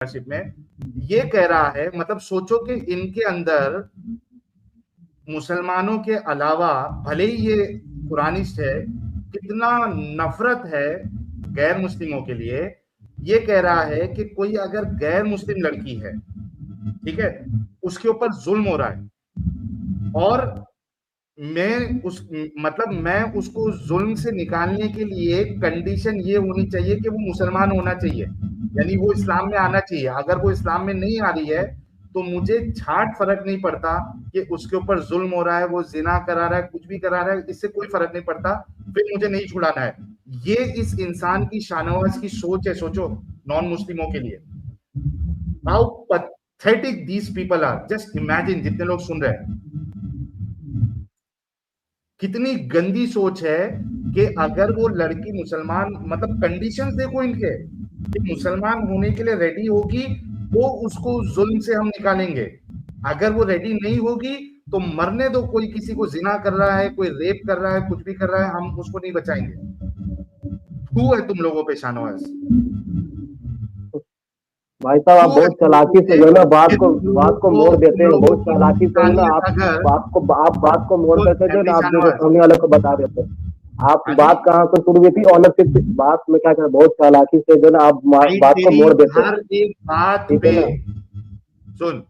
में ये कह रहा है, मतलब सोचो कि इनके अंदर मुसलमानों के अलावा भले ही ये कुरानिस्ट है, कितना नफरत है गैर मुस्लिमों के लिए। ये कह रहा है कि कोई अगर गैर मुस्लिम लड़की है, ठीक है, उसके ऊपर जुल्म हो रहा है और मैं उसको जुल्म से निकालने के लिए कंडीशन ये होनी चाहिए कि वो मुसलमान होना चाहिए, यानी वो इस्लाम में आना चाहिए। अगर वो इस्लाम में नहीं आ रही है तो मुझे छाट फर्क नहीं पड़ता कि उसके ऊपर जुल्म हो रहा है, वो जिना करा रहा है, कुछ भी करा रहा है, इससे कोई फर्क नहीं पड़ता, फिर मुझे नहीं छुड़ाना है। ये इस इंसान की शाहनवाज की सोच है। सोचो नॉन मुस्लिमों के लिए how pathetic these people are. Just imagine, जितने लोग सुन रहे हैं, कितनी गंदी सोच है कि अगर वो लड़की मुसलमान, मतलब कंडीशंस देखो इनके, कि मुसलमान होने के लिए रेडी होगी वो उसको जुल्म से हम निकालेंगे, अगर वो रेडी नहीं होगी तो मरने दो। कोई किसी को जिना कर रहा है, कोई रेप कर रहा है, कुछ भी कर रहा है, हम उसको नहीं बचाएंगे। थू है तुम लोगों पे शाहनवाज। भाई साहब आप बहुत चालाकी से जो है ना बात को मोड़ देते हैं, बहुत चालाकी से ना आप बात को मोड़ करके जो ना आप जो सामने वाले को बता देते हैं। आप बात कहाँ से शुरू हुई थी, ऑनरशिप की बात में क्या बहुत चालाकी से जो ना आप बात को मोड़ देते हैं। हर एक बात पे सुन,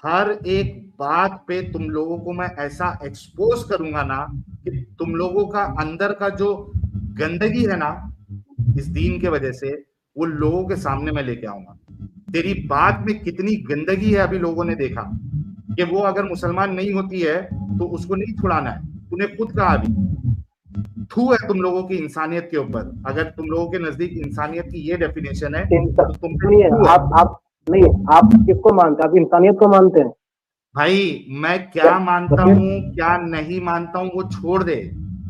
हर एक बात पे तुम लोगों को मैं ऐसा एक्सपोज करूंगा ना कि तुम लोगों का अंदर का जो गंदगी है ना इस दीन के वजह से, वो लोगों के सामने मैं लेके आऊंगा। तेरी बात में कितनी गंदगी है अभी लोगों ने देखा कि वो अगर मुसलमान नहीं होती है तो उसको नहीं छुड़ाना है। तूने खुद कहा अभी, थू है तुम लोगों की इंसानियत के ऊपर। अगर तुम लोगों के नजदीक इंसानियत की ये डेफिनेशन है तो तुम आप नहीं, आप किसको मानते हैं? आप इंसानियत को मानते हैं? भाई मैं क्या मानता हूँ क्या नहीं मानता हूँ वो छोड़ दे।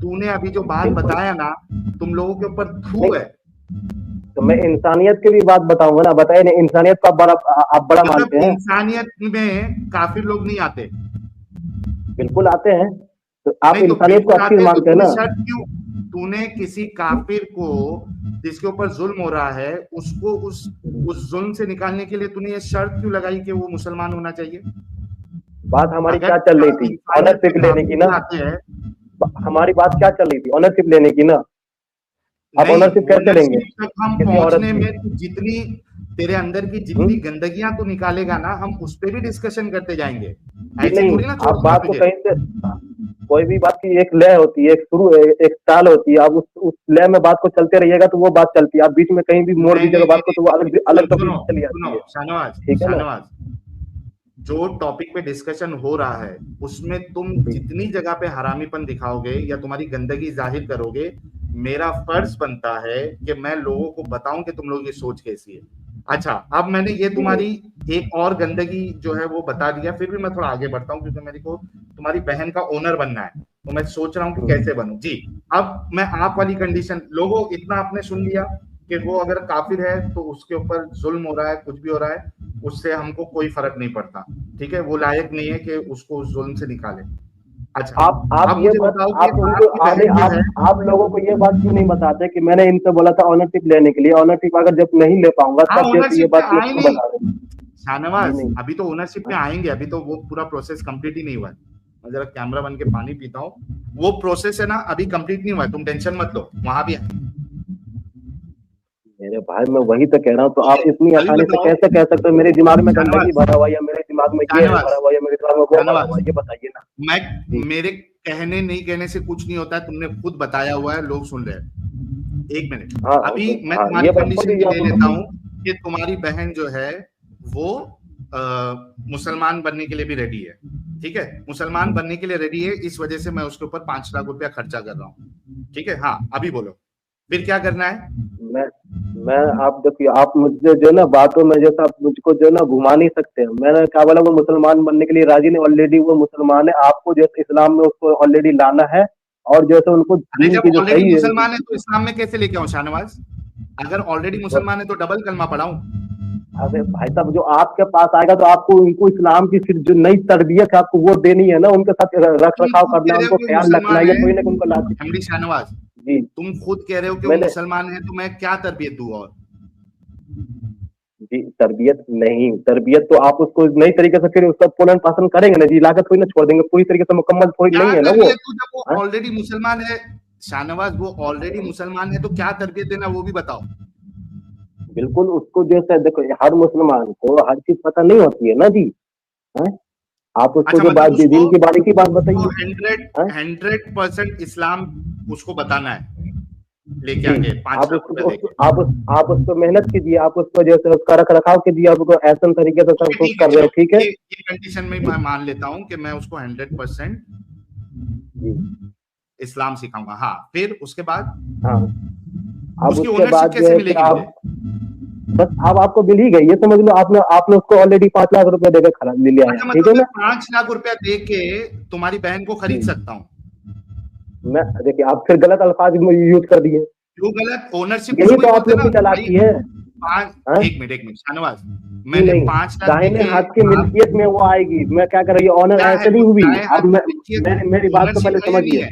तूने अभी जो बात बताया ना, तुम लोगों के ऊपर थू है। तो मैं इंसानियत की भी बात बताऊंगा ना। बताइए ना, इंसानियत का आप बड़ा मानते हैं? इंसानियत में काफिर लोग नहीं आते। बिल्कुल आते हैं। तो आप इंसानियत को अच्छी मानते हैं ना? तूने किसी काफिर को जिसके ऊपर जुल्म हो रहा है उसको उस जुल्म से निकालने के लिए तूने ये शर्त क्यों लगाई कि वो मुसलमान होना चाहिए? बात हमारी क्या चल रही थी? ऑनरशिप लेने की ना। हमारी बात क्या चल रही थी? ऑनरशिप लेने की ना। आप ऑनरशिप कैसे लेंगे? हम पहुंचने में जितनी तेरे अंदर की जितनी गंदगियां तो निकालेगा ना, हम उस पर भी डिस्कशन करते जाएंगे। ऐसे थोड़ी ना आप बात को कहीं से, कोई भी बात की एक लय होती है, एक शुरू, एक ताल होती है। आप उस लय में बात को चलते रहिएगा तो वो बात चलती है। आप बीच में कहीं भी मोड़ दीजिएगा बात को तो वो अलग टॉपिक चली जाती है। शाहनवाज, जो टॉपिक पे डिस्कशन हो रहा है उसमें तुम जितनी जगह पे हरामीपन दिखाओगे या तुम्हारी गंदगी जाहिर करोगे, मेरा फर्ज बनता है कि मैं लोगों को बताऊं कि तुम लोगों की सोच कैसी है। अच्छा, अब मैंने ये तुम्हारी एक और गंदगी जो है वो बता दिया, फिर भी मैं थोड़ा आगे बढ़ता हूँ क्योंकि मेरे को तुम्हारी बहन का ओनर बनना है, तो मैं सोच रहा हूँ कि कैसे बनूं। जी, अब मैं आप वाली कंडीशन, लोगों इतना आपने सुन लिया कि वो अगर काफिर है तो उसके ऊपर जुल्म हो रहा है, कुछ भी हो रहा है, उससे हमको कोई फर्क नहीं पड़ता, ठीक है, वो लायक नहीं है कि उसको उस जुल्म से निकाले। अच्छा, आप ये बताओ आप लोगों को ये बात क्यों नहीं बताते कि मैंने इनसे बोला था ऑनरशिप लेने के लिए? ऑनरशिप अगर जब नहीं ले पाऊंगा तब ये बात क्यों बता रहे? शाहनवाज, अभी तो ओनरशिप में आएंगे, अभी तो वो पूरा प्रोसेस कंप्लीट ही नहीं हुआ है। मैं जरा कैमरा बन के पानी पीता हूँ, वो प्रोसेस है ना अभी कंप्लीट नहीं हुआ है, तुम टेंशन मत लो, वहां भी मेरे भाई मैं वही तो कह रहा हूँ। तो आप इतनी आसानी से कैसे कह सकते हो मेरे दिमाग में गंदगी भरा हुआ या मेरे दिमाग में ये भरा हुआ या मेरे दिमाग में वो भरा हुआ? ये बताइए ना। मैं मेरे कहने नहीं कहने से कुछ नहीं होता है, तुमने खुद बताया हुआ है, लोग सुन रहे हैं। एक मिनट, अभी मैं तुम्हारी कंडीशन ले लेता हूँ कि तुम्हारी बहन जो है वो मुसलमान बनने के लिए भी रेडी है, ठीक है, मुसलमान बनने के लिए रेडी है, इस वजह से मैं उसके ऊपर 5 लाख रुपया खर्चा कर रहा हूँ, ठीक है। हाँ, अभी बोलो फिर क्या करना है? मैं आप देखिए, आप मुझे जो ना बातों में जैसा आप मुझको जो ना घुमा नहीं सकते। मैंने क्या बोला, वो मुसलमान बनने के लिए राजी नहीं, ऑलरेडी वो मुसलमान है। आपको जैसे इस्लाम में उसको ऑलरेडी लाना है और जैसे उनको दीन की जो सही मुसलमान है तो इस्लाम में कैसे लेके आऊं शाहनवाज? अगर ऑलरेडी मुसलमान है तो डबल कलमा पढ़ाऊं? अरे भाई साहब, जो आपके पास आएगा तो आपको उनको इस्लाम की फिर जो नई तरबियत है आपको वो देनी है ना, उनके साथ रख रखाव करना, उनको ख्याल रखना है, कोई ना कोई उनको लाती। शाहनवाज जी, तुम खुद कह रहे हो कि वो मुसलमान है तो मैं क्या तरबियत दूं? और जी तरबियत नहीं, तरबियत तो आप उसको नई तरीके से फिर उसका पोलन पालन करेंगे ना जी, लागत थोड़ी ना छोड़ देंगे, पूरी तरीके से मुकम्मल थोड़ी क्या नहीं है ना वो। करिए तू, जब वो ऑलरेडी मुसलमान है शाहनवाज, वो ऑलरेडी मुसलमान है, तो क्या तरबियत देना वो भी बताओ। बिल्कुल, उसको जैसे देखो हर मुसलमान को हर चीज पता नहीं होती है ना जी, है? आप उसको अच्छा, जो मतलब बात उसको दीन की बारीकी बात बताइए। 100% इस्लाम उसको बताना है, लेके जी आके 5 आप लाख रुपए उसको देके। आप उसको मेहनत कीजिए, आप उसको जैसे उसका रख रखाव कीजिए, आप उसको ऐसा तरीके से सब ओके कुछ ठीक है, कर रहे चलो हैं, ठीक है ये कंडीशन में मैं मान लेता हूँ कि मैं उसको 100% जी। इस्लाम सिखाऊंगा। हाँ, फिर उसके बाद हाँ, अब उसकी उसके ओनरशिप बाद जो कैसे है फिर मिलेगी मुझे? आप बस अब आपको मिल ही गई, ये समझ लो, आपने आपने उसको ऑलरेडी 5 लाख रुपए देकर खरीद ले लिया है, अच्छा, ठीक मतलब है मैं ना 5 लाख रुपया दे के तुम्हारी बहन को खरीद जी। सकता हूँ? मैं देखिए आप फिर गलत अल्फाज यूज कर दिए, क्यों गलत? ओनरशिप यही उसको तो ही आप बोलते लोग ना की भाई। चालाकी है। पांच हाँ? एक मिनट शाहनवाज, जी मैंने नहीं, 5 लाख दे दाहिने के हाथ की आप मिल्कियत में वो आएगी, मैं क्या कर रही हूँ, ऑनर क्या है ऐसे नहीं वो हुई। दाएं हाथ अब की मैं मिल्कियत? मेरी बात को ओनरशिप पहले है या नहीं समझिए। है?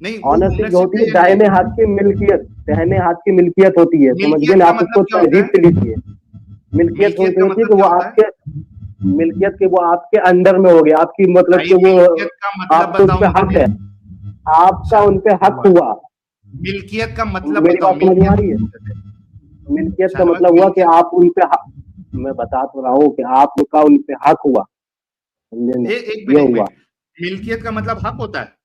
नहीं, वो ऑनरशिप जो ओनरशिप होती है है या नहीं दाहिने है? हाथ की मिल्कियत, दाहिने हाथ की मिल्कियत होती है, समझ गए मिल्कियत ना, का आप उसको मतलब क्या होता तहजीब है? से लीजिए। मिल्कियत मिल्कियत का होती है मतलब कि वो क्या होता है आपके मिल्कियत के वो आपके अंडर में हो गया, आपकी मतलब भाई? कि वो मिल्कियत का मतलब आपको उस बताओ पे हक मुझे। है, आपका उन पे हक शाहनवाज, हुआ। मिल्कियत का मतलब मेरी बताओ, बात समझ में आ मिल्कियत रही है? किसको कहते हैं? मिल्कियत का शाहनवाज, मतलब हुआ कि मिल्कियत आप उन पे मैं बता तो रहा हूँ कि आपका उन पे हक हुआ, समझे ना, एक मिनट ये एक हुआ मिनट, मिल्कियत का मतलब हक होता है?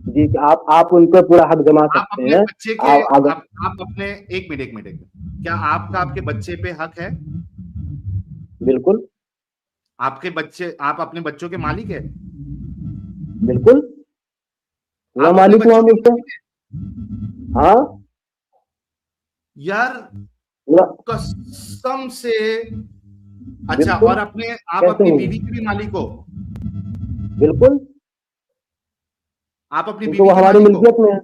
जी, कि आप उन पे पूरा हक जमा आप सकते अपने हैं। बच्चे के अगर आप अपने एक मिनट, क्या आपका आपके बच्चे पे हक है? बिल्कुल आपके बच्चे, आप अपने बच्चों के मालिक है? बिल्कुल पूरा आप अपने मालिक हुआ बच्चों हम के उसका। मालिक है? हाँ यार, पूरा कसम से। अच्छा, बिल्कुल। और आप कैसे अपनी हुआ? बीवी के भी मालिक हो? बिल्कुल, आप अपनी क्योंकि बीवी वो के हमारी मालिक हो? मिल्कियत में है।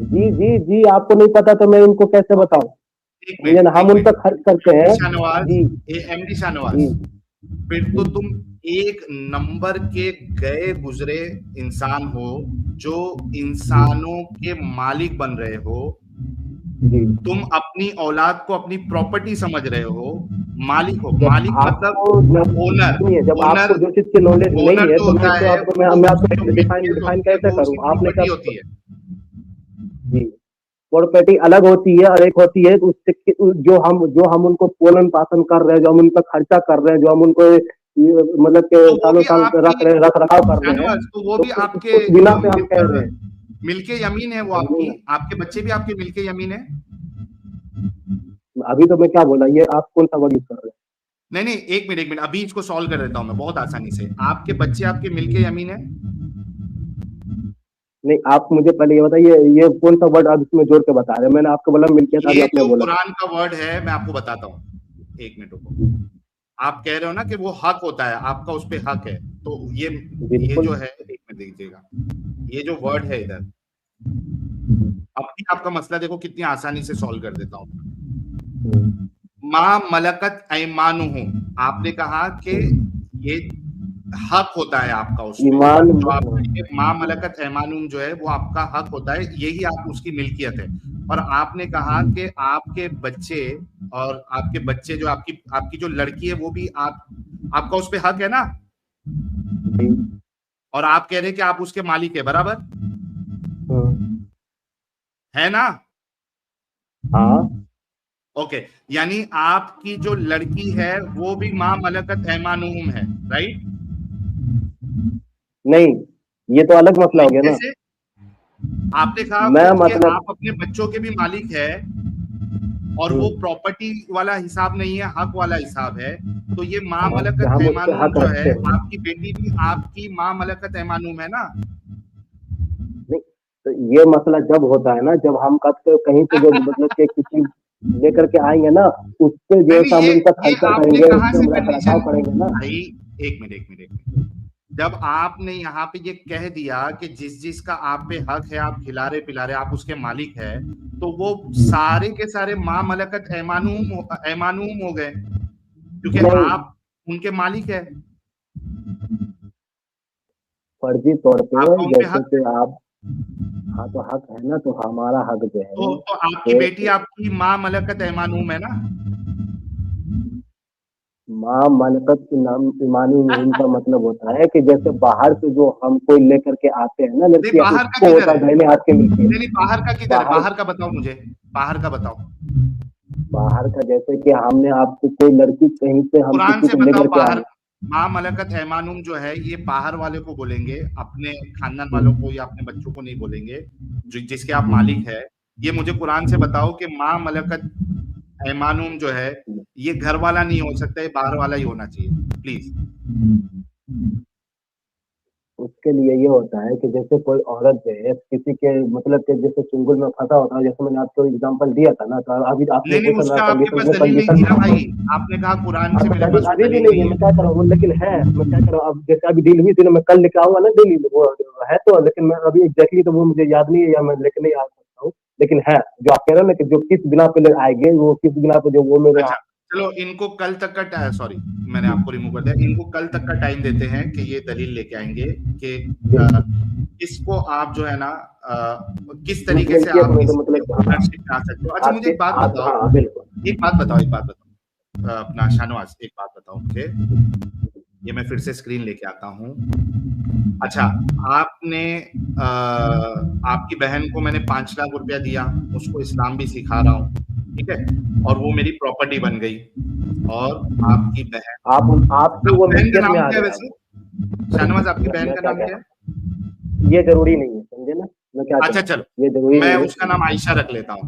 जी जी जी, आपको नहीं पता तो मैं इनको कैसे ओके, बताऊं, समझे ना, हम एक उन पर मिनट खर्च करते एमडी हैं। शाहनवाज, जी एमडी शाहनवाज, जी फिर तो जी तुम एक नंबर के गए गुजरे इंसान हो, जो जी इंसानों के मालिक बन रहे हो। जी। तुम अपनी औलाद को अपनी प्रॉपर्टी समझ रहे हो। मालिक हो, जब मालिक आपको मतलब जब ओनर। सुनिए, जब ओनर आपको जो चीज की नॉलेज नहीं ओनर है जो तो मैं होता इसको है आपको वो मैं उसकी जो आपको डिफाइन मिल्कियत डिफाइन होती है कैसे वो करूं, उसकी आपने क्या प्रॉपर्टी होती है। जी प्रॉपर्टी अलग होती है, और एक होती है उससे जो हम उनको पोलन पालन कर रहे हैं, जो हम उन पर खर्चा कर रहे हैं, जो हम उनको मतलब के तो वो सालों भी साल आपकी रख रखाव कर रहे हैं, शाहनवाज, तो वो तो भी आपके उस बिना पे हम कह रहे हैं, मिल्के यमीन है वो समझे आपकी। ना। आपके बच्चे भी आपके मिल्के यमीन है? अभी तो मैं क्या बोला, ये आप कौन सा वर्ड यूज कर रहे हैं? नहीं नहीं, एक मिनट, अभी इसको सॉल्व कर देता हूं मैं बहुत आसानी से। आपके बच्चे आपके मिल्के यमीन है? नहीं, आप मुझे पहले ये बताइए, ये कौन सा वर्ड आप इसमें जोड़ के बता रहे हैं, मैंने आपको बोला मिल्कियत, अभी ये आपने जो बोला कुरान का वर्ड है मैं आपको बताता हूँ, एक मिनट रुको। आप कह रहे हो ना कि वो हक होता है, आपका उस पे हक है, तो ये बिल्कुल। जो है, एक मिनट दीजिएगा, ये जो वर्ड है इधर, अपनी आपका मसला देखो कितनी आसानी से सॉल्व कर देता हूँ। माँ मलकत ऐमानुहुम, आपने कहा कि ये हक होता है आपका उस पे, ईमान जो आपके माँ मलकत ऐमानुहुम जो है वो आपका हक होता है, यही आप उसकी मिल्कियत है। और आपने कहा कि आपके बच्चे, और आपके बच्चे जो आपकी आपकी जो लड़की है वो भी आपका उस पे हक है ना? और आप कह रहे हैं कि आप उसके मालिक है, बराबर है ना? हाँ ओके, यानी आपकी जो लड़की है वो भी माँ मलकत ऐमानुहुम है, राइट? नहीं, ये तो अलग मसला हो नहीं, गया ना। कैसे? आपने कहा मैं खुद के मतलब आप अपने बच्चों के भी मालिक है, और वो प्रॉपर्टी वाला हिसाब नहीं है, हक वाला हिसाब है। तो ये माँ हाँ, कि मलकत हम उस पे ऐमानुम हक जो है, रखते हैं। आपकी बेटी भी आपकी माँ मलकत ऐमानुम है ना? नहीं, तो ये मसला जब होता है ना, जब हम कहीं से जो मतलब के किसी लेकर के आएंगे ना, उस पे नहीं जो नहीं, है हम उनका ये खर्चा आपने करेंगे, उस कहां पे से हम रख रखाव कंडीशन, करेंगे ना। भाई एक मिनट, जब आपने यहाँ पे ये कह दिया कि जिस जिसका आप पे हक है, आप खिला पिला रहे, आप उसके मालिक है, तो वो सारे के सारे माँ मलकत ऐमानुम हो गए, क्योंकि नहीं, आप उनके मालिक है, फर्जी तौर पे आपका उन पे जैसे हक है। कि आप, हाँ तो हक है ना, तो हमारा हक जो है तो आपकी कि बेटी आपकी माँ मलकत ऐमानुम है ना? माँ मनकत नाम ईमानी नहीं का मतलब होता है कि जैसे बाहर से जो हम कोई लेकर के आते हैं ना लड़की, बाहर का उसको होता है दाहिने हाथ के मिलती है। नहीं, बाहर का किधर है? बाहर का बताओ मुझे, बाहर का बताओ। बाहर का जैसे कि हमने आपको कोई लड़की कहीं से हम कुरान किसी से को बताओ लेकर के बाहर। आए। माँ मलकत ऐमानुम जो है ये बाहर वाले को बोलेंगे, अपने खानदान वालों को या अपने बच्चों को नहीं बोलेंगे, जो जिसके आप मालिक है। ये मुझे कुरान से बताओ कि माँ मलकत ऐमानुम जो है ये घर वाला नहीं हो सकता, ये बाहर वाला ही होना चाहिए, प्लीज। उसके लिए ये होता है कि जैसे कोई औरत जो है किसी के मतलब के जैसे चुंगल में फंसा होता है, जैसे मैंने आपको एग्जांपल दिया था ना, तो अभी आपने नहीं, क्वेश्चन उसका आपके पास दलील नहीं कंडीशन थी ना भाई, आपने कहा कुरान से मेरे पास कोई अभी भी दलील नहीं नहीं है। है। मैं क्या करूँ, लेकिन है, मैं क्या करूँ अब, जैसे अभी डील हुई थी ना, मैं कल लेके आऊंगा ना डेली, वो है तो, लेकिन मैं अभी एग्जैक्टली तो वो मुझे याद नहीं है या मैं लेके नहीं आ सकता हूँ, लेकिन है जो आप कह रहे हैं ना कि जो किस बिना पे आएंगे, वो किस बिना पे जो वो मेरे। अच्छा चलो, इनको कल तक का सॉरी मैंने आपको रिमूव कर दिया, इनको कल तक का टाइम देते हैं कि ये दलील लेके आएंगे कि इसको आप जो है ना किस तरीके से आप मतलब ओनरशिप में आ सकते हो। अच्छा मुझे एक बात बताओ, हाँ बिल्कुल, एक बात बताओ अपना शाहनवाज, एक बात बताओ मुझे, ये मैं फिर से स्क्रीन लेके आता हूँ। अच्छा, आपने आपकी बहन को मैंने 5 लाख रुपया दिया, उसको इस्लाम भी सिखा रहा हूँ, ठीक है, और वो मेरी प्रॉपर्टी बन गई, और आपकी बहन, आपकी वो बहन का मिल्कियत में नाम आ क्या है गया। वैसे? शाहनवाज आपकी बहन का नाम क्या है? ये जरूरी नहीं है, समझे ना मैं क्या अच्छा कह रहा हूँ? चलो, ये जरूरी मैं नहीं है। उसका नाम आयशा रख लेता हूँ,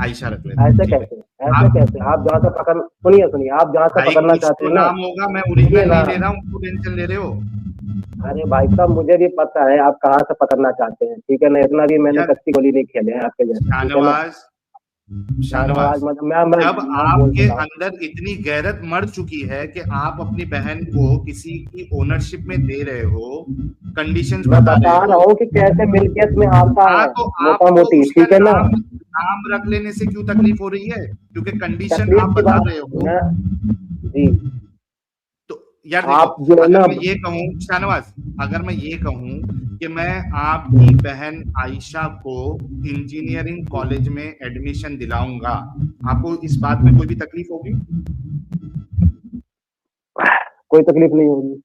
आयशा रख लेता हूँ, ऐसे ठीक है। कैसे, ऐसे कैसे? आप जहाँ से पकड़, सुनिए आप जहाँ से भाई पकड़ना कुछ चाहते तो हैं ना, नाम होगा, मैं सुनिए ओरिजिनल ना। नहीं ले रहा हूँ, क्यों टेंशन ले रहे हो? अरे भाई साहब, मुझे भी पता है आप कहाँ से पकड़ना चाहते हैं, ठीक है ना, इतना भी मैंने यार कच्ची गोली नहीं खेले हैं आपके जैसे, ठीक है ना। शाहनवाज, मतलब जब मैं बोल आपके रहा हूँ, अंदर इतनी गैरत मर चुकी है कि आप अपनी बहन को किसी की ओनरशिप में दे रहे हो, कंडीशंस मैं बता रहे बता रहा हो, हूँ कि कैसे मिल्कियत में आता हाँ है, तो मोटा आपको मोटी, उसका ठीक है ना। नाम रख लेने से क्यों तकलीफ हो रही है? क्योंकि कंडीशन तकलीफ आप की बता बात रहे हो। मैं, जी, तो यार देखो, आप जो है अगर ना, मैं ये कहूँ शाहनवाज, अगर मैं ये कहूँ कि मैं आपकी बहन आयशा को इंजीनियरिंग कॉलेज में एडमिशन दिलाऊंगा, आपको इस बात में कोई भी तकलीफ होगी? कोई तकलीफ नहीं होगी।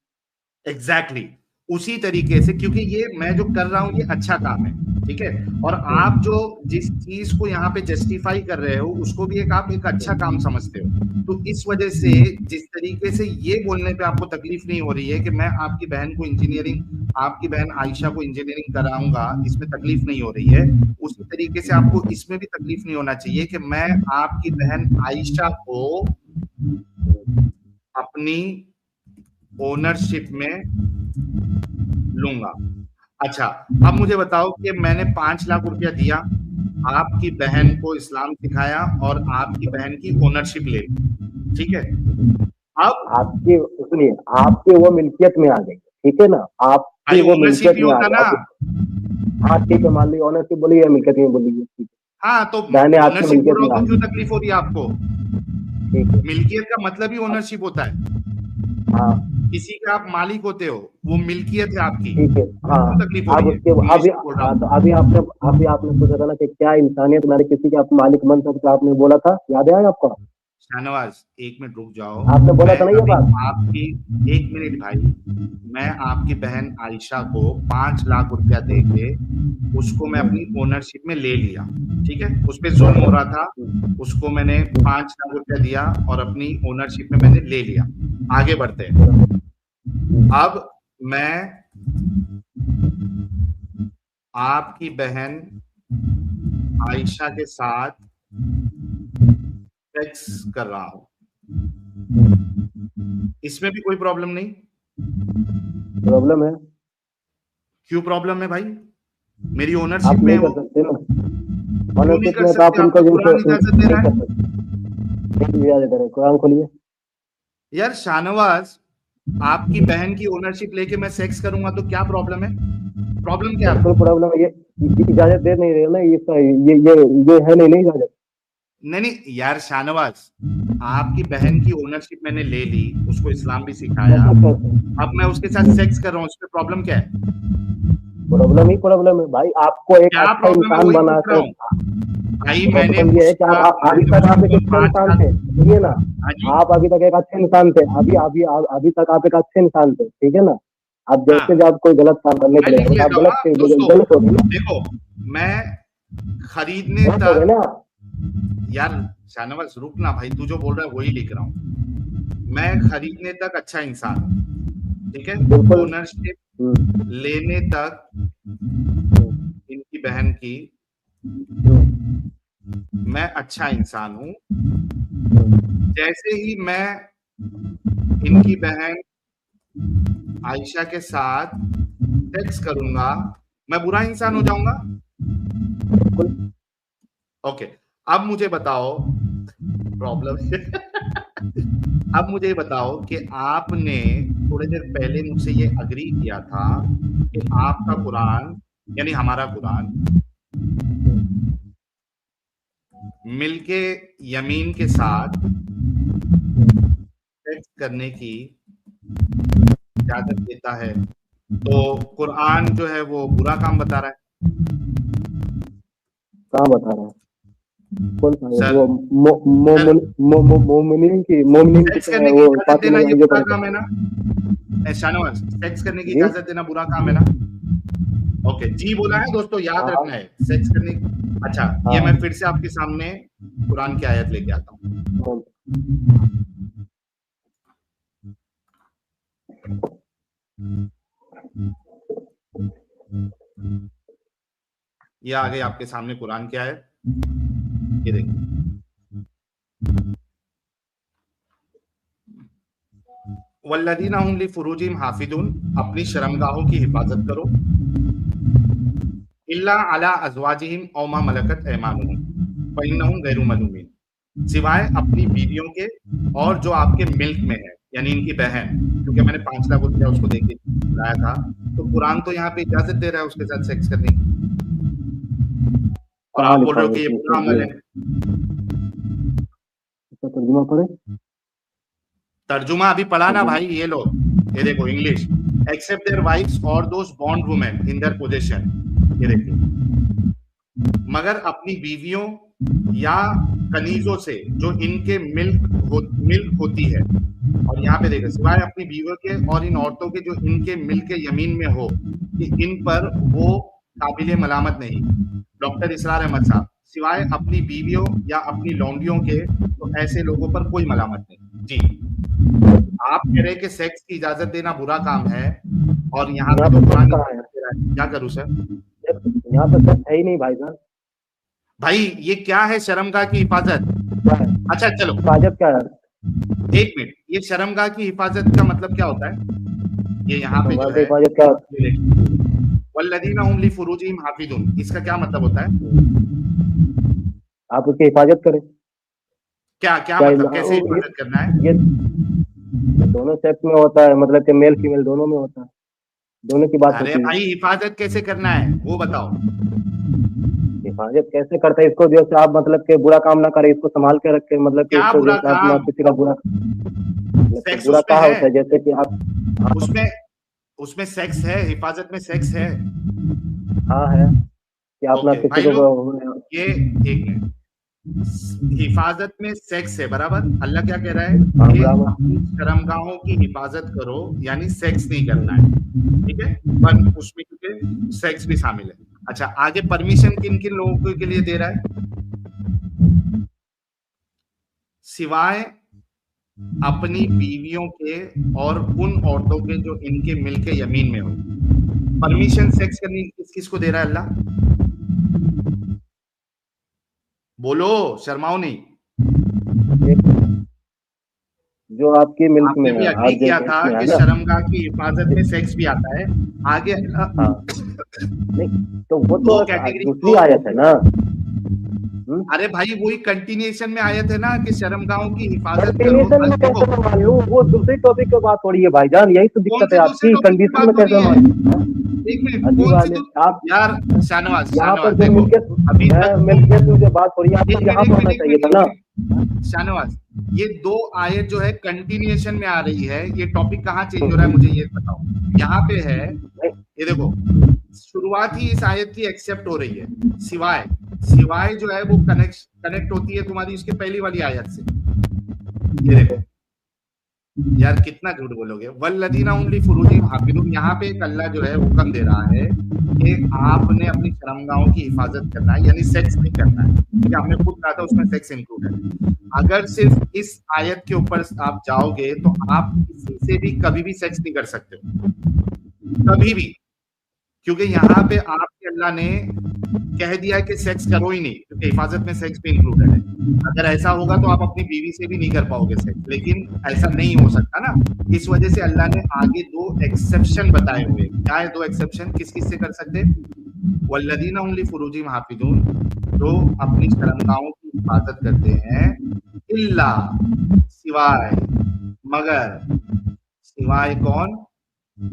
Exactly exactly. उसी तरीके से, क्योंकि ये मैं जो कर रहा हूं ये अच्छा काम है, ठीक है, और आप जो जिस चीज को यहाँ पे जस्टिफाई कर रहे हो उसको भी आप एक अच्छा काम समझते हो, तो इस वजह से जिस तरीके से ये बोलने पे आपको तकलीफ नहीं हो रही है कि मैं आपकी बहन को इंजीनियरिंग, आपकी बहन आयशा को इंजीनियरिंग कराऊंगा, इसमें तकलीफ नहीं हो रही है, उसी तरीके से आपको इसमें भी तकलीफ नहीं होना चाहिए कि मैं आपकी बहन आयशा को अपनी ओनरशिप में लूंगा। अच्छा, अब मुझे बताओ कि मैंने 5 लाख रुपया दिया, आपकी बहन को इस्लाम सिखाया और आपकी बहन की ओनरशिप ले ली, ठीक है, अब आपकी, सुनिए, आपकी वो मिल्कियत में आ गई, ठीक है ना, आपकी वो मिल्कियत में आ गई। हाँ ठीक है, मान ली ओनरशिप बोली है, मिल्कियत में बोली है, हाँ तो दाहिने हाथ की ओनरशिप बोल मिल्कियत रहा में आ हूँ तो क्यों गई, तकलीफ हो रही है आपको? ठीक है। मिल्कियत का मतलब ही ओनरशिप होता है, हाँ किसी का आप मालिक होते हो, वो मिल्कियत है आपकी, ठीक है। हाँ, क्यों तकलीफ हो अब रही है? उसके इंग्लिश अभी, में बोल रहा हाँ हूँ। तो अभी आपने पूछा था ना कि क्या इंसानियत में किसी के आप मालिक बन सकते, आपने बोला था, याद है आपको? शाहनवाज 1 मिनट रुक जाओ, आपने बोला मैं था ना ये अभी बात। आपकी, 1 मिनट भाई, मैं आपकी बहन आयशा को 5 लाख रुपया दे के उसको मैं अपनी ओनरशिप में ले लिया, ठीक है, उस पर जुल्म हो रहा था, उसको मैंने 5 लाख रुपया दिया और अपनी ओनरशिप में मैंने ले लिया। आगे बढ़ते हैं, अब मैं आपकी बहन आयशा के साथ सेक्स कर रहा हूं, इसमें भी कोई प्रॉब्लम नहीं? प्रॉब्लम है। क्यों प्रॉब्लम है भाई? मेरी आप ओनरशिप में नहीं है कर वो, सकते ना, क्यों नहीं ओनरशिप कर में तो आप सकते? उनका आपका जिनको कुरान इजाजत दे नहीं रहा कर है। सकते, इजाजत करें, कुरान खोलिए। यार शाहनवाज, आपकी बहन की ओनरशिप लेके मैं सेक्स करूंगा तो क्या प्रॉब्लम है? प्रॉब्लम क्या है? बिल्कुल प्रॉब्लम है, ये इजाजत दे नहीं रहे ना, ये है नहीं इजाजत। नहीं नहीं यार शाहनवाज, आपकी बहन की ओनरशिप मैंने ले ली, उसको इस्लाम भी सिखाया, अब मैं उसके साथ सेक्स कर रहा हूँ, उसमें प्रॉब्लम क्या है? प्रॉब्लम ही प्रॉब्लम है भाई, आपको एक क्या अच्छा प्रॉब्लम है इंसान वही बना पूछ रहा कर, हूँ। भाई मैंने ये है कि आप अभी तक आप एक अच्छे इंसान थे, सुनिए ना, आप अभी तक एक अच्छे इंसान थे, अभी अभी अभी तक आप एक अच्छे इंसान थे, ठीक है ना। आप जैसे जब कोई गलत काम करने के लिए आप गलत थे, गलत हो गए ना। देखो मैं खरीदने गलत हो गए ना यार शाहनवाज, रुक ना भाई, तू जो बोल रहा है वही लिख रहा हूँ। मैं खरीदने तक अच्छा इंसान हूँ, ठीक है, ओनरशिप लेने तक इनकी बहन की मैं अच्छा इंसान हूं। जैसे ही मैं इनकी बहन आयशा के साथ सेक्स करूंगा मैं बुरा इंसान हो जाऊंगा। ओके, अब मुझे बताओ प्रॉब्लम अब मुझे बताओ कि आपने थोड़ी देर पहले मुझसे ये अग्री किया था कि आपका कुरान यानी हमारा कुरान मिलके यमीन के साथ सेक्स करने की इजाजत देता है, तो कुरान जो है वो बुरा काम बता रहा है। कहाँ बता रहा है? कौन सा? वो मोमिनीन की वो इजाजत देना ये बुरा काम है ना शाहनवाज? सेक्स करने की इजाजत देना बुरा काम है ना? ओके, जी बोला है दोस्तों, याद रखना है सेक्स करने। अच्छा, ये मैं फिर से आपके सामने कुरान की आयत लेके आता हूँ। ये आ गई आपके सामने कुरान की आयत, ये देखिए। वल्लदीना हुम लिफुरूजिहिम हाफिदून, अपनी शर्मगाहों की हिफाजत करो, इल्ला अला अज़वाजिहिम औ मा मलकत ऐमानुहुम फ़इन्नहुम गैरु मलूमीन, सिवाय अपनी बीवियों के और जो आपके मिल्क में है, यानी इनकी बहन, क्योंकि मैंने 5 लाख रुपया उसको देके बुलाया था, तो कुरान तो यहाँ पे इजाजत दे रहा है उसके साथ सेक्स करने की, और आप बोल रहे हो कि ये बुरा अमल है। तर्जुमा पढ़े, तर्जुमा अभी पढ़ा ना भाई, ये लो, ये देखो इंग्लिश, एक्सेप्ट देयर वाइफ्स और those bond women in their position, ये देखिए, मगर अपनी बीवियों या कनीजों से जो इनके मिल्क होती है, और यहाँ पे देखो सिवाय अपनी बीवियों के और इन औरतों के जो इनके मिल्क के यमीन में हो कि इन पर वो काबिले मलामत नहीं। डॉक्टर इसरार अहमद साहब, सिवाय अपनी बीवियों या अपनी लौंडियों के तो ऐसे लोगों पर कोई मलामत नहीं। जी, आप कह रहे हैं कि सेक्स की इजाजत देना बुरा काम है, और यहाँ पे तो कुरान क्या करूं सर? यहाँ पे सेक्स है ही नहीं भाई साहब। भाई ये क्या है शर्मगाह की हिफाजत? अच्छा चलो, हिफाजत क्या है? एक मिनट, ये शर्मगाह की हिफाजत का मतलब क्या होता है? ये यहाँ पे जो है हिफाजत क्या, वल्लदीना हुम लिफुरूजिहिम हाफिज़ून, इसका क्या मतलब होता है? आप उसकी हिफाजत करें। क्या क्या मतलब, कैसे हिफाजत करना है? ये दोनों सेक्स में होता है, मतलब कि मेल फीमेल दोनों में होता है, दोनों की बात होती है। अरे भाई हिफाजत कैसे करना है वो बताओ। हिफाजत कैसे करते हैं इसको, जैसे आप मतलब के बुरा काम ना करें, इसको संभाल के रखें, मतलब कि क्या बुरा काम? किसी का बुरा बुरा क्या होता है, जैसे कि आप उसमें सेक्स है, हिफाजत में सेक्स है। हाँ है कि आप ना किसी को, ये एक मिनट, हिफाजत में सेक्स है, बराबर। अल्लाह क्या कह रहा है कि अपनी शर्मगाहों की हिफाजत करो, यानी सेक्स नहीं करना है, ठीक है, पर उसमें क्योंकि सेक्स भी शामिल है। अच्छा, आगे परमिशन किन किन लोगों के लिए दे रहा है? सिवाय अपनी बीवियों के और उन औरतों के जो इनके मिलके यमीन में हो। परमिशन सेक्स करने की किस किस को दे रहा है अल्लाह? बोलो, शर्माओ नहीं। जो आपकी मिल्क में है, आपने किया था कि शर्मगाह की हिफाजत में सेक्स भी आता है आगे। नहीं तो वो तो दूसरी आयत है ना। अरे भाई वही कंटिन्यूएशन में आयत है ना कि शर्मगाहों की हिफाजत करो। वो दूसरी टॉपिक की बात हो रही है भाईजान, यही तो दिक्कत है आपकी, कंडीशन में कैसे एक मिनट आप यार शाहनवाज, यहाँ पर जो मिल्कियत में जो बात हो रही है आपको यहाँ पर होना चाहिए था ना शाहनवाज। ये 2 आयत जो है कंटिन्यूएशन में आ रही है, ये टॉपिक कहाँ चेंज हो रहा है मुझे ये बताओ। यहाँ पे है, ये देखो शुरुआत ही इस आयत की एक्सेप्ट हो रही है, सिवाय सिवाय जो है वो कनेक्ट होती है तुम्हारी उसके पहली वाली आयत से। ये देखो यार कितना झूठ बोलोगे। वल्लदीना हुम लिफुरूजिहिम हाफिज़ून, यहाँ पे एक अल्लाह जो है हुक्म दे रहा है कि आपने अपनी शर्मगाहों की हिफाजत करना है, यानी सेक्स नहीं करना है, क्योंकि हमने खुद कहा था उसमें सेक्स इंक्लूड है। अगर सिर्फ इस आयत के ऊपर आप जाओगे तो आप किसी से भी कभी भी सेक्स नहीं कर सकते हो, कभी भी, क्योंकि यहाँ पे आपके अल्लाह ने कह दिया है कि सेक्स करो ही नहीं, क्योंकि हिफाजत में सेक्स भी इंक्लूडेड है। अगर ऐसा होगा तो आप अपनी बीवी से भी नहीं कर पाओगे सेक्स, लेकिन ऐसा नहीं हो सकता ना। इस वजह से अल्लाह ने आगे 2 एक्सेप्शन बताए हुए। क्या है 2 एक्सेप्शन, किस किस से कर सकते? वल्लदीना हुम लिफुरूजिहिम हाफिज़ून, जो अपनी शर्मगाहों की हिफाजत करते हैं, इल्ला सिवाय, मगर, सिवाय कौन?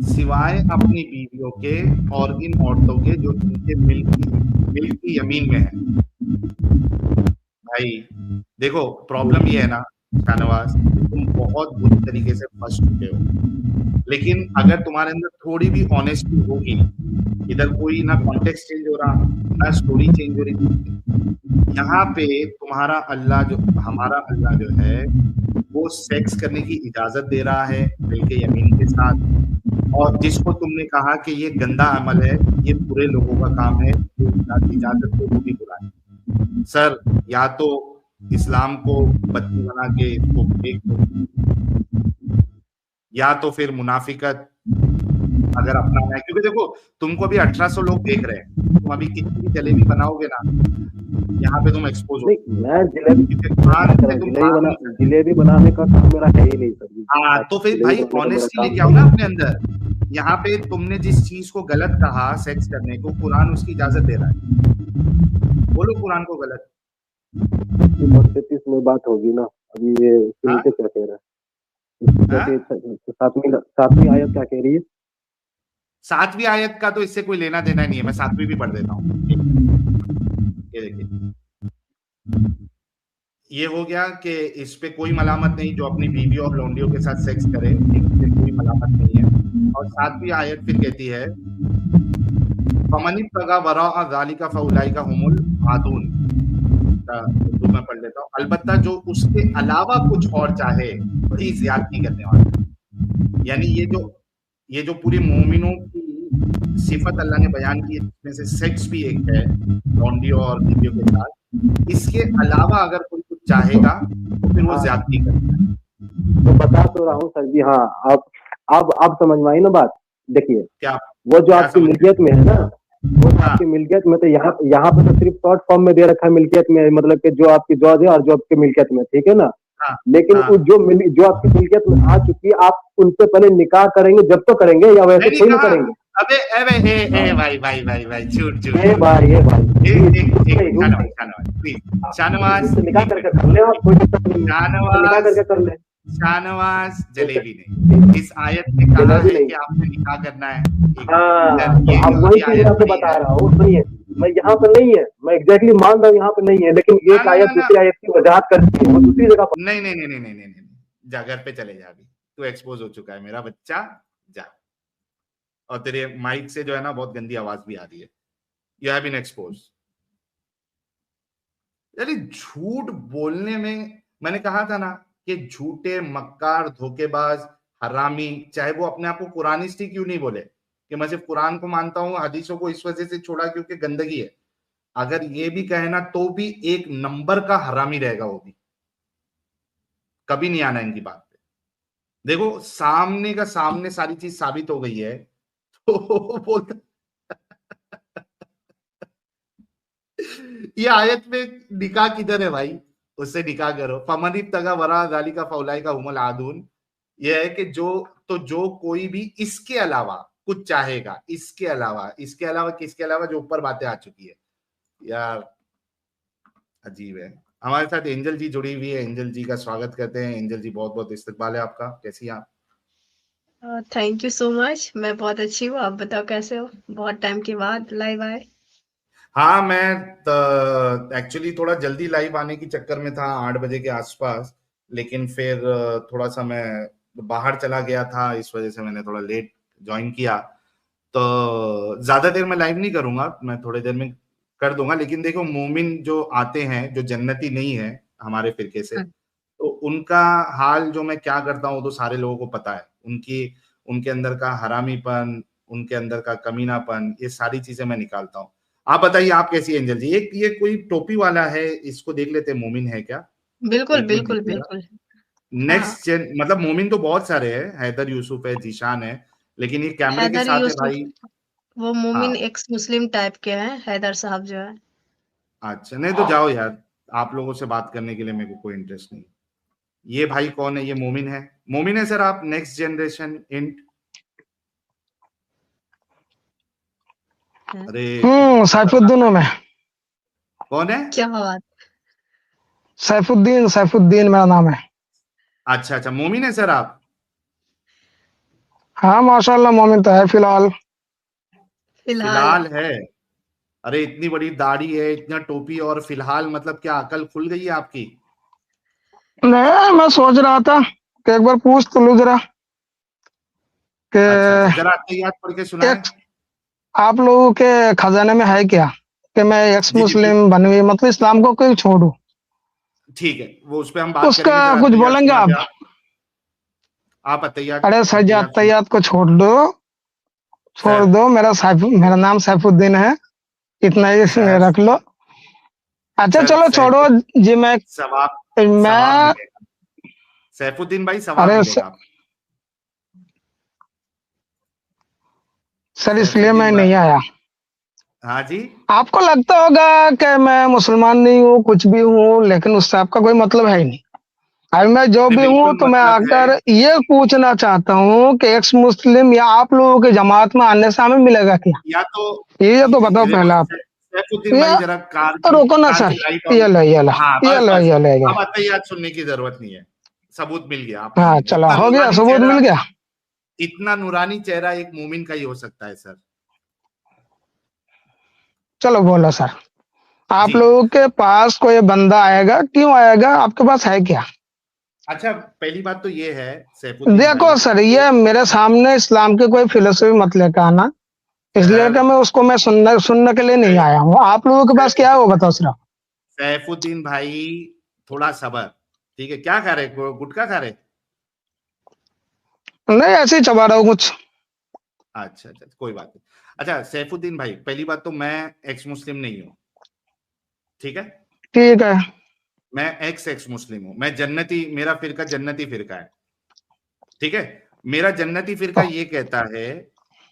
सिवाय अपनी बीवियों के और इन औरतों के जो उनके मिल्क की यमीन में है। भाई देखो प्रॉब्लम ये है ना शाहनवाज, तुम बहुत बुरी तरीके से फंस चुके हो, लेकिन अगर तुम्हारे अंदर थोड़ी भी ऑनेस्टी होगी, इधर कोई ना कॉन्टेक्स्ट चेंज हो रहा ना स्टोरी चेंज हो रही, यहाँ पे तुम्हारा अल्लाह जो, हमारा अल्लाह जो है वो सेक्स करने की इजाजत दे रहा है मिल्क के यमीन के साथ, और जिसको तुमने कहा कि ये गंदा अमल है, ये बुरे लोगों का काम है, इजाजत को वो भी बुरा है। सर या तो इस्लाम को बत्ती बना के इसको फेंक दो, या तो फिर मुनाफिकत अगर अपनाना है, क्योंकि देखो तुमको भी 1800 लोग देख रहे हैं, तुम अभी कितनी भी जलेबी बनाओगे ना, यहाँ पे तुम एक्सपोज हो। मैं जिलेबी बनाने का काम मेरा है ही नहीं सर। हाँ तो फिर भाई ऑनेस्टी लेके आओ ना अपने अंदर। यहाँ पे तुमने जिस चीज को गलत कहा सेक्स करने को, कुरान उसकी इजाजत दे रहा है, बोलो कुरान को गलत। 32 में बात होगी ना, अभी ये सुनते क्या कह रहा है? 7वीं आयत क्या कह रही है? 7वीं आयत का तो इससे कोई लेना देना नहीं है, मैं 7वीं भी पढ़ देता हूँ। ये देखिए, ये हो गया कि इस पे कोई मलामत नहीं, जो अपनी बीवी और लौंडियों के साथ सेक्स करे, इस पे कोई मलामत नहीं है। और 7वीं आयत फिर कहती है फमन इब्तगा वराअ ज़ालिका फउलाइका हुमुल आदून, उर्दू में पढ़ लेता हूँ, अलबत्ता जो उसके अलावा कुछ और चाहे वही ज्यादती करने वाला। यानी ये जो पूरी मोमिनों की सिफत अल्लाह ने बयान की, जिसमें से सेक्स भी एक है लौंडियों और बीवियों के साथ, इसके अलावा अगर कोई कुछ चाहेगा तो फिर वो ज्यादती करता है। तो बता तो रहा हूँ सर जी। हाँ आप समझ में आई ना बात? देखिए क्या वो जो आपकी मिल्कियत में है ना, वो आपकी मिल्कियत में, तो यहाँ पे तो सिर्फ शॉर्ट फॉर्म में दे रखा है मिल्कियत में, मतलब कि जो आपकी जॉज है और जो आपकी मिल्कियत में, ठीक है ना। लेकिन जो आपकी मिल्कियत में आ चुकी है, आप उनसे पहले निकाह करेंगे जब तो करेंगे, या वैसे कोई नहीं करेंगे? अबे भाई झूठ भाई शाहनवाज निकाह करके कर ले, और कोई निकाह करके कर ले। शाहनवाज जलेबी नहीं, इस आयत में कहा है कि आपने निकाह करना है। अब वही चीज आपको बता रहा हूँ, सुनिए, मैं यहाँ पे नहीं है, मैं एग्जैक्टली मान रहा हूँ यहाँ पे नहीं है, लेकिन एक आयत दूसरी आयत की वजाहत करती है, वो दूसरी जगह पर। नहीं, जा घर पे चले जा, अभी तू एक्सपोज हो चुका है मेरा बच्चा, जा। और तेरे माइक से जो है ना बहुत गंदी आवाज भी आ रही है, यू हैव बीन एक्सपोज। यानी झूठ बोलने में, मैंने कहा था ना कि झूठे मक्कार धोखेबाज हरामी, चाहे वो अपने आप को कुरानिस्टी क्यों नहीं बोले कि मैं सिर्फ कुरान को मानता हूं, हदीसों को इस वजह से छोड़ा क्योंकि गंदगी है, अगर ये भी कहे ना तो भी एक नंबर का हरामी रहेगा, वो भी कभी नहीं आना इनकी बात पे। देखो सामने का सामने सारी चीज साबित हो गई है तो बोलता ये आयत में निकाह किधर है भाई, उससे निकाह करो। फमन इब्तगा वरा ज़ालिका फउलाइका हुमुल आदून, ये है कि जो कोई भी इसके अलावा कुछ चाहेगा, इसके अलावा किसके अलावा, जो ऊपर बातें आ चुकी है यार, अजीब है। हमारे साथ एंजल जी जुड़ी हुई है, एंजल जी का स्वागत करते हैं। एंजल जी बहुत बहुत इस्तकबाल है आपका, कैसी हैं आप? थैंक यू सो मच, मैं बहुत अच्छी हूँ, आप बताओ कैसे हो? बहुत टाइम के बाद लाइव आए। हाँ मैं एक्चुअली थोड़ा जल्दी लाइव आने की चक्कर में था 8 बजे के आसपास, लेकिन फिर थोड़ा सा मैं बाहर चला गया था, इस वजह से मैंने थोड़ा लेट ज्वाइन किया। तो ज्यादा देर में लाइव नहीं करूंगा, मैं थोड़ी देर में कर दूंगा। लेकिन देखो, मोमिन जो आते हैं जो जन्नती नहीं है हमारे फिरके से, तो उनका हाल जो मैं क्या करता हूँ तो सारे लोगों को पता है। उनके अंदर का हरामीपन, उनके अंदर का कमीनापन, ये सारी चीजें मैं निकालता हूँ। आप बताइए, आप कैसी है एंजल जी? एक ये कोई टोपी वाला है, इसको देख लेते हैं, मोमिन है क्या? बिल्कुल एक मिनट बिल्कुल दीजिएगा। बिल्कुल। हाँ, नेक्स्ट जेन, मतलब मोमिन तो बहुत सारे हैं, हैदर यूसुफ है, जीशान है, लेकिन ये कैमरे के हैदर साथ है यूसुफ, भाई। वो मोमिन हाँ, एक्स मुस्लिम टाइप के हैं, हैदर साहब जो है। अच्छा, नहीं तो जाओ यार, आप लोगों से बात करने के लिए मेरे को कोई इंटरेस्ट नहीं। ये भाई कौन है? ये मोमिन है। मोमिन है सर आप, नेक्स्ट जनरेशन इंट। हैं? अरे सैफुद्दीन हूँ मैं। कौन है? क्या बात। सैफुद्दीन सैफुद्दीन मेरा नाम है। अच्छा अच्छा, मोमिन है सर आप। हाँ माशाल्लाह, मोमिन तो है फिलहाल। फिलहाल। फिलहाल है? अरे इतनी बड़ी दाढ़ी है, इतना टोपी, और फिलहाल मतलब क्या अकल खुल गई है आपकी? नहीं, मैं सोच रहा था कि एक बार पूछ तो लूं जरा कि अच्छा अच्छा, जरा तैयार पढ़ के सुनाए। एक आप लोगों के खजाने में है क्या कि मैं एक्स जी जी मुस्लिम बनवी, मतलब इस्लाम को क्यों छोड़ू। ठीक है, वो उस पर हम बात उसका करेंगे। जरा कुछ तैयार बोलेंगे सुना दे आप। आप तैयार। अरे सर जी, तैयार सुना। अत्तहियात को छोड़ दो, छोड़ सर दो। मेरा नाम सैफुद्दीन है, इतना ही सर रख लो। अच्छा सर चलो छोड़ो सैफुद्दीन, जी। मैं सवाब, सवाब मैं मिलेगा। सैफुद्दीन भाई, सवाब अरे मिलेगा आपको। सर, इसलिए मैं सैफुद्दीन नहीं भाई, आया। हाँ जी। आपको लगता होगा कि मैं मुसलमान नहीं हूँ, कुछ भी हूँ, लेकिन उससे आपका कोई मतलब है ही नहीं। और मैं जो नहीं, भी हूँ बिल्कुल तो मैं मतलब है। आकर ये पूछना चाहता हूँ कि एक्स मुस्लिम या आप लोगों की जमात में आने से हमें मिलेगा क्या। या तो ये तो बताओ ये देखो, पहले आप। सैफुद्दीन ये भाई जरा रोको ना कार सर। की लाइट ऑन। ये लो ये लो, हाँ, ये बस लो बस, ये लो ये लो। अब अतैयात सुनने की जरूरत नहीं है। सबूत मिल गया, आप मान हाँ गए। चलो, हो गया, सबूत मिल गया। इतना नूरानी चेहरा एक मोमिन का ही हो सकता है सर। चलो बोलो सर, आप जी, लोगों के पास कोई बंदा आएगा, क्यों आएगा, आपके पास है क्या। अच्छा, पहली बात तो ये है सैफुद्दीन देखो भाई। सर, ये मेरे सामने इस्लाम की कोई फिलोसफी मत लेकर आना, इसलिए सर कि मैं उसको मैं सुनने सुनने के लिए नहीं आया हूँ। आप लोगों के पास क्या है वो बताओ सिर्फ। सैफुद्दीन भाई, थोड़ा सबर। ठीक है, क्या खा रहे, गुटखा खा रहे? नहीं, ऐसे ही चबा रहा हूँ कुछ। अच्छा अच्छा, कोई बात नहीं। अच्छा सैफुद्दीन भाई, पहली बात तो मैं एक्स मुस्लिम नहीं हूँ, ठीक है। ठीक है। मैं एक्स मुस्लिम हूँ, मैं जन्नती, मेरा फिरका जन्नती फिरका है, ठीक है। मेरा जन्नती फिरका ये कहता है,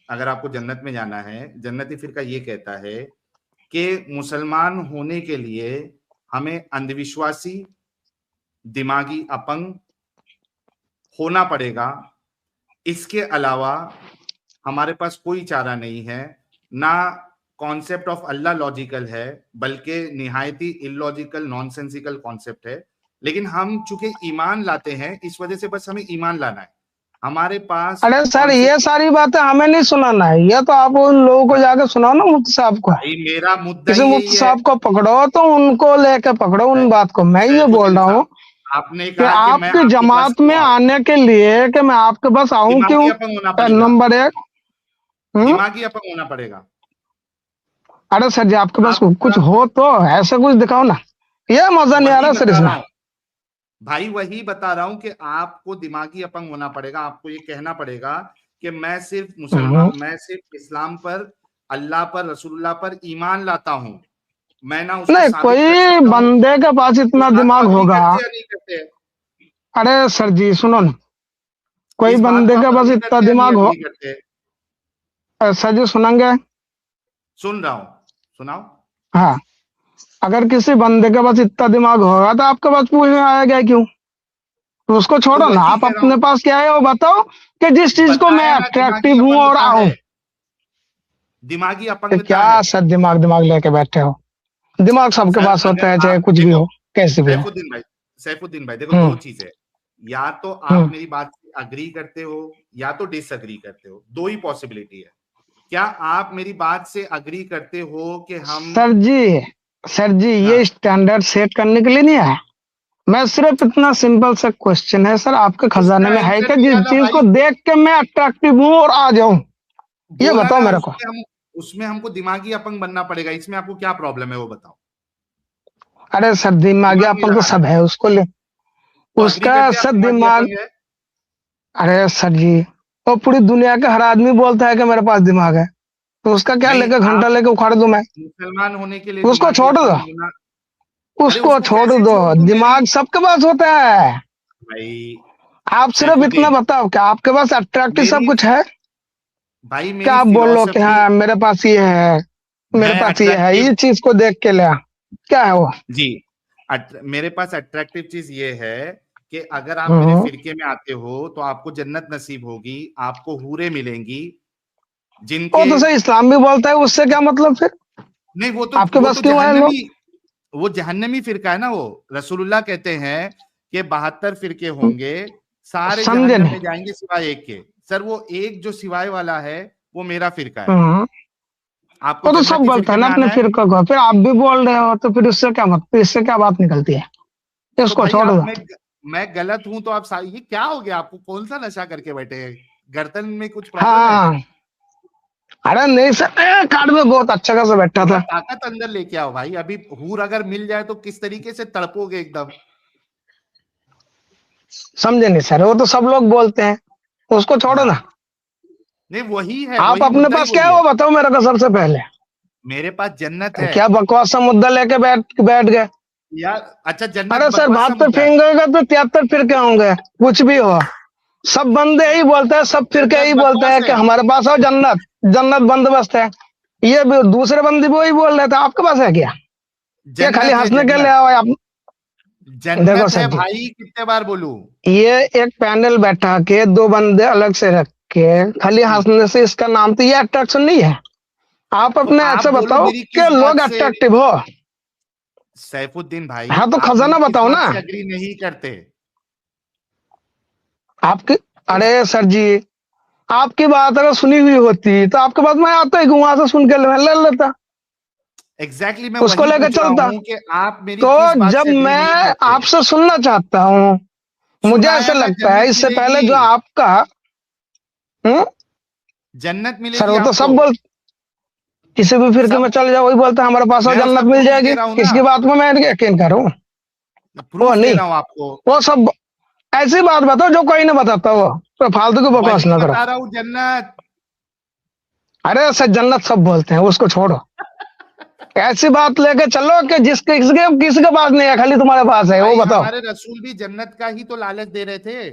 अगर आपको जन्नत में जाना है, जन्नती फिरका ये कहता है कि मुसलमान होने के लिए हमें अंधविश्वासी, दिमागी अपंग होना पड़ेगा। इसके अलावा हमारे पास कोई चारा नहीं है। ना कॉन्सेप्ट ऑफ अल्लाह लॉजिकल है, बल्कि निहायत ही इलॉजिकल नॉनसेंसिकल कॉन्सेप्ट है। लेकिन हम चूंकि ईमान लाते हैं, इस वजह से बस हमें ईमान लाना है। हमारे पास अरे सर, ये कॉन्सेप्ट। सारी बातें हमें नहीं सुनाना है, ये तो आप उन लोगों को जाकर सुनाओ ना, मुफ्ती साहब को। भाई मेरा मुद्दा किसी ही मुफ्ती यही है। साहब को पकड़ो तो उनको लेके पकड़ो उन बात को। मैं ये बोल सैफुद्दीन रहा हूँ साहब, आपने कि कहा कि मैं आपकी आपके पास जमात में क्यों आऊं? आने के लिए कि मैं आपके पास आऊं दिमागी क्यों। अपंग होना पड़ेगा। नंबर एक। हम्म। दिमागी अपंग होना पड़ेगा। अरे सर जी, आपके पास आप कुछ जरा, हो तो ऐसा कुछ दिखाओ ना। ये मजा नहीं आ वही रहा सर बता इसमें। रहा हूं भाई, वही बता रहा हूं कि आपको दिमागी अपंग होना पड़ेगा। आपको ये कहना पड़ेगा कि मैं सिर्फ हम्म। मुसलमान, मैं सिर्फ इस्लाम पर, अल्लाह पर, रसूलुल्लाह पर ईमान लाता हूं। मैं ना उसको नहीं, साबित कर कोई सकता हूं। बंदे के पास इस इतना बात को दिमाग अग्री होगा। करते या नहीं करते हैं? अरे सर जी सुनो ना, कोई इस बात को बंदे आप के पास अग्री इतना करते या नहीं दिमाग हो। अग्री करते? सर जी सुनेंगे। सुन रहा हूं, सुनाओ। हाँ, अगर किसी बंदे के पास इतना दिमाग होगा तो आपके पास पूछने आएगा क्यों। तो उसको तो छोड़ो ना, वही आप कह रहा अपने हूं, पास क्या है वो बताओ, कि जिस चीज को मैं बताया ना, दिमागी अट्रैक्टिव हूं और अपंगता आऊं। है। दिमागी तो अपंगता क्या है। सर दिमाग दिमाग लेके बैठे हो। दिमाग सबके सर पास होता अगर है, चाहे आप कुछ भी देखो, हो, कैसे भी हो। सैफुद्दीन भाई, सैफुद्दीन भाई देखो, दो हम्म। चीजें, या तो आप हम्म। मेरी बात से अग्री करते हो या तो डिसअग्री करते हो, दो ही पॉसिबिलिटी है। क्या आप मेरी बात से अग्री करते हो कि हम, सर जी, सर जी, हाँ, ये स्टैंडर्ड सेट करने के लिए नहीं है। मैं सिर्फ इतना सिंपल सा क्वेश्चन है सर, आपके खजाने उसका में है आंसर क्या दिया जिस ना चीज भाई। को देख के मैं अट्रैक्टिव हूं और आ जाऊं। ये बोला बताओ ना मेरे को। उसमें, हम उसमें हमको दिमागी अपंग बनना पड़ेगा, इसमें आपको क्या प्रॉब्लम है वो बताओ। अरे सर दिमागी दिमाग नहीं अपन तो लगा सब रहा है उसको ले, तो अग्री उसका करते हैं आप सब दिमागी दिमाग। अपंग है। अरे सर जी, वो पूरी दुनिया का हर आदमी बोलता है कि मेरे पास दिमाग है, तो उसका क्या नहीं, लेकर घंटा आप लेके उखाड़ दूं मैं? मुसलमान होने के लिए उसको दिमागी छोड़ दो, अपंग होना। अरे उसको उसको छोड़ कैसे दो। छोड़ दूं मेरी। दिमाग सबके पास होता है। भाई आप सिर्फ इतना सैफुद्दीन, बताओ कि आपके पास अट्रैक्टिव सब मेरी कुछ है? भाई क्या मेरी आप बोलो कि फिलॉसफी, हाँ मेरे पास ये है, मेरे मैं पास ये है, अट्रैक्टिव, ये चीज को देख के लिया? क्या है वो? जी, मेरे पास अट्रैक्टिव चीज ये है कि अगर आप मेरे हम्म। फिरके में आते हो तो आपको जन्नत नसीब होगी, आपको हूरें मिलेंगी वो जिनके। तो सर इस्लाम भी बोलता है, उससे क्या मतलब फिर? नहीं, आपके वो पास तो क्यों है लोग? जहन्नमी, वो जहन्नमी फिरका है ना। वो रसूलुल्लाह कहते हैं कि 72 फिरके होंगे, सारे समझे जहन्नम नहीं। में जाएंगे सिवाय एक के। सर वो एक जो सिवाय वाला है वो मेरा फिरका है। हम्म। आपको वो तो सब जन्नती बोलता फिरके है ना में अपने आना है। फिरका को, फिर आप भी बोल रहे हो, तो फिर उससे क्या मतलब, इससे क्या बात निकलती है? तो इसको भाई छोड़ आप, दो। मैं गलत हूं तो आप ये क्या हो गया, आपको कौन सा नशा करके बैठे हैं, गर्दन में कुछ प्रॉब्लम है। हाँ। अरे नहीं सर, कार्ड में बहुत अच्छा खासा बैठा थोड़ा था। ताकत अंदर लेके आओ भाई, अभी हूर अगर मिल जाए तो किस तरीके से तड़पोगे एकदम। समझे नहीं सर, वो तो सब लोग बोलते हैं, उसको छोड़ो ना। हाँ, नहीं वही है, आप वही अपने मुद्दा ही पास क्या वही है है। वो बताओ मेरे को सबसे पहले। मेरे पास जन्नत है। क्या बकवास सा मुद्दा लेके बैठ बैठ गए? यार अच्छा, जन्नत अरे सर बकवास सा 72 मुद्दा है। फिंगर तो 73 फिर क्या होंगे? कुछ भी हो, सब बंदे यही बोलते हैं, सब फिर जन्नत यही बोलते बकवास हैं कि है। हमारे पास हो जन्नत, जन्नत बंदोबस्त है। ये भी दूसरे बंदे भी वही बोल रहे थे, आपके पास है क्या? ये खाली जन्नत है, हंसने के लिए जन्नत। आओ आप। देखो जन्नत सर है जी, भाई, कितने बार बोलूं। ये एक पैनल बैठा के दो बंदे अलग से रख के खाली जी, हंसने से इसका नाम तो ये अट्रैक्शन नहीं है। आप तो अपने आप ऐसे बोलो बताओ मेरी कि किस बात लोग से। अट्रैक्टिव हो। सैफुद्दीन भाई, हाँ तो आप मेरी खजाना किस बताओ बात ना से अग्री नहीं करते। आपकी। किस। अरे सर जी, आपकी बात अगर सुनी हुई होती तो आपके पास मैं आता ही वहां से सुन के ले लेता, एग्जैक्टली मैं उसको वही लेकर पूछ रहा चलता। हूं कि आप मेरी तो किस बात जब से अग्री नहीं मैं करते। आपसे सुनना चाहता हूँ, मुझे ऐसा सुनाया ना, लगता है जन्नत इससे पहले मिलेगी। जो आपका। हम्म। जन्नत सर मिलेगी वो तो आपको। सब बोल, किसी भी फिरके में सब, चल जाओ वही बोलता है हमारे पास और मैं उसका जन्नत मिल प्रूफ दे जाएगी, रहा हूं ना, किसकी बात में मैं यकीन करूं? वो प्रूफ दे नहीं, रहा हूं आपको। वो सब ऐसी बात बताओ जो कोई नहीं बताता, वो तो फालतू की बकवास वही ना करो। बता रहा हूं, जन्नत। अरे सर जन्नत सब बोलते हैं, उसको छोड़ो। ऐसी बात लेके चलो कि जिसके किसके किसी के पास नहीं है, खाली तुम्हारे पास है, वो भाई बताओ। हमारे रसूल भी जन्नत का ही तो लालच दे रहे थे,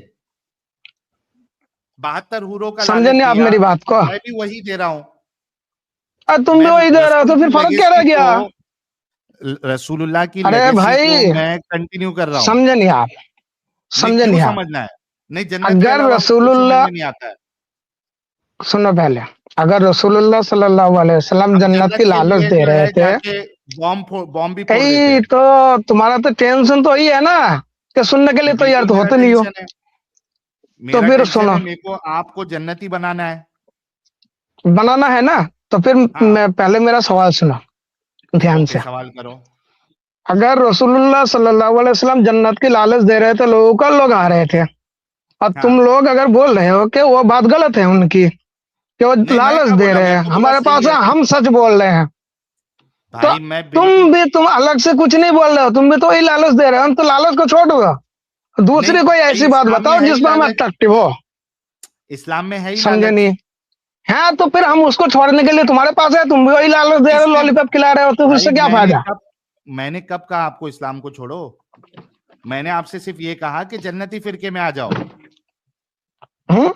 72 हूरों का समझे लालच नहीं आप दिया। मेरी बात को? मैं भी वही दे रहा हूं। अरे तुम भी मैं वही दे रहे हो, रसूल तो फिर की फर्क क्या रह लेगेसी गया? को, रसूलुल्लाह की अरे लेगेसी को भाई, मैं कंटिन्यू कर रहा हूं। समझे नहीं आप, नहीं, समझे क्यों नहीं आप। समझना है। नहीं, जन्नत के अगर अलावा मुझे कुछ समझ रसूलुल्लाह, में नहीं आता है। सुनो पहले, अगर रसूलुल्लाह सल्लल्लाहु अलैहि वसल्लम अब जन्नत जन्नत की के लालच लिए दे जो रहे है थे, जाके बॉम्ब भी फोड़ देते यही हैं। तो तुम्हारा तो टेंशन तो ही है ना, कि सुनने के लिए तो यार बिल्कुल तो मेरा होते नहीं हो। टेंशन है। तो मेरा फिर टेंशन सुनो, है, मेरे को आपको जन्नती बनाना है। बनाना है ना, तो फिर हाँ, मैं पहले मेरा सवाल सुनो ध्यान ओके, से। सवाल करो। अगर रसूलुल्लाह सल्लल्लाहु अलैहि वसल्लम जन्नत की लालच दे रहे थे लोगों को, लोग आ रहे थे, और तुम हाँ, लोग अगर बोल रहे हो कि वो बात गलत है उनकी, कि वो नहीं मैं लालच क्या दे बोला, रहे हैं, मैं तो बोला हमारे सही पास है है। हम सच बोल रहे हैं, तो भाई मैं बिल्कुल। तुम अलग से कुछ नहीं बोल रहे हो, तुम भी तो वही लालच दे रहे हो, हम तो लालच को छोड़ दो। नहीं दूसरी कोई भाई, ऐसी बात इस्लाम में बताओ है जिस ही पर हम लालच। अट्रैक्टिव हो। इस्लाम में है ही समझे लालच। नहीं? हाँ तो फिर हम उसको छोड़ने के लिए तुम्हारे पास है, तुम भी वही लालच दे रहे हो, किसने। लॉलीपॉप खिला रहे हो, तो भाई उससे क्या फायदा? मैंने कब कहा आपको इस्लाम को छोड़ो। मैंने आपसे सिर्फ ये कहा कि जन्नती फिरके में आ जाओ। हम्म।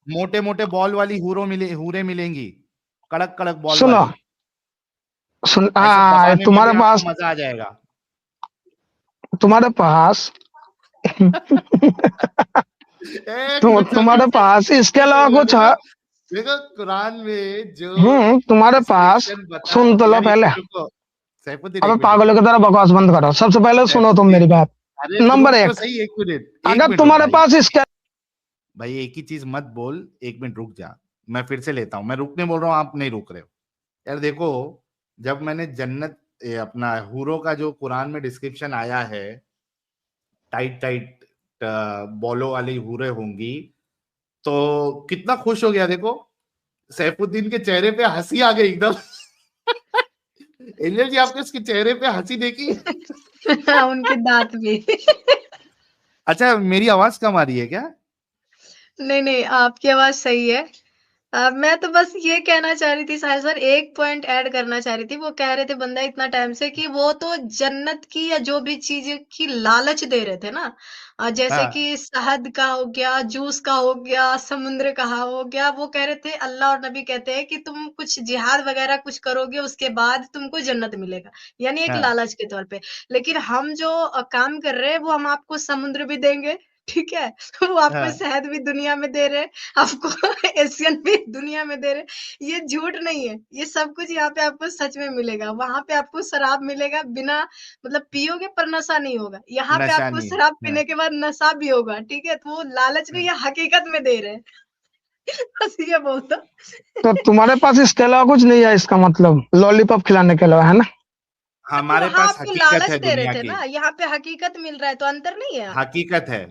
मोटे मोटे बॉल वाली हूरें मिलेंगी, कड़क कड़क बॉल सुनो, वाली। ऐसे दबाने में भी आपको मजा आ जाएगा। तुम्हारे पास एक मिनट सर, तुम्हारे पास इसके अलावा कुछ है? देखो, देखो कुरान में जो तुम्हारे पास, डिस्क्रिप्शन बता। सुन तो लो यार एक पहले। मिनट रुको, सैफुद्दीन अबे एक मिनट पागलों रुको। की तरह बकवास बंद करो, सबसे पहले सुनो तुम सैफुद्दीन, मेरी बात। अरे नंबर रुक तो एक, सही, एक मिनट, एक अगर मिनट रुक तुम्हारे भाई। पास इसके। भाई एक ही चीज मत बोल, एक मिनट रुक जा। मैं फिर से लेता हूँ, मैं रुकने बोल रहा हूँ, आप नहीं रुक रहे हो। यार देखो, जब मैंने जन्नत अपना हूरों का जो कुरान में डिस्क्रिप्शन आया है, टाइट टाइट बॉलों वाली हूरें होंगी, तो कितना खुश हो गया देखो। सैफुद्दीन के चेहरे पे हंसी आ गई एकदम। एंजल जी, आपने उसके चेहरे पे हंसी देखी? उनके दांत भी। अच्छा, मेरी आवाज कम आ रही है क्या? नहीं नहीं, आपकी आवाज सही है। मैं तो बस ये कहना चाह रही थी साहिल सर, एक पॉइंट ऐड करना चाह रही थी। वो कह रहे थे बंदा इतना टाइम से कि वो तो जन्नत की या जो भी चीज की लालच दे रहे थे ना, जैसे हाँ, कि शहद का हो गया, जूस का हो गया, समुद्र का हो गया। वो कह रहे थे अल्लाह और नबी कहते हैं कि तुम कुछ जिहाद वगैरह कुछ करोगे उसके बाद तुमको जन्नत मिलेगा, यानी एक हाँ, लालच के तौर पे। लेकिन हम जो काम कर रहे हैं वो हम आपको समुद्र भी देंगे, ठीक है। वो आपको हाँ, शहद भी दुनिया में दे रहे हैं, आपको एशियन भी दुनिया में दे रहे हैं। ये झूठ नहीं है, ये सब कुछ यहाँ पे आपको सच में मिलेगा। वहां पे आपको शराब मिलेगा, बिना मतलब पियोगे पर नशा नहीं होगा। यहाँ पे नशा आपको नहीं शराब है। हाँ, पीने के बाद नशा भी होगा, ठीक है। तो वो लालच नहीं, हाँ। ये हकीकत में दे रहे हैं। बस ये बोलता। तो तुम्हारे पास इसके अलावा कुछ नहीं है, इसका मतलब लॉलीपॉप खिलाने के अलावा, है ना? तो हमारे वहां पास आपको हकीकत लालच है दे रहे दुनिया थे की, ना, यहाँ पे हकीकत मिल रहा है, तो अंतर नहीं है। हकीकत है।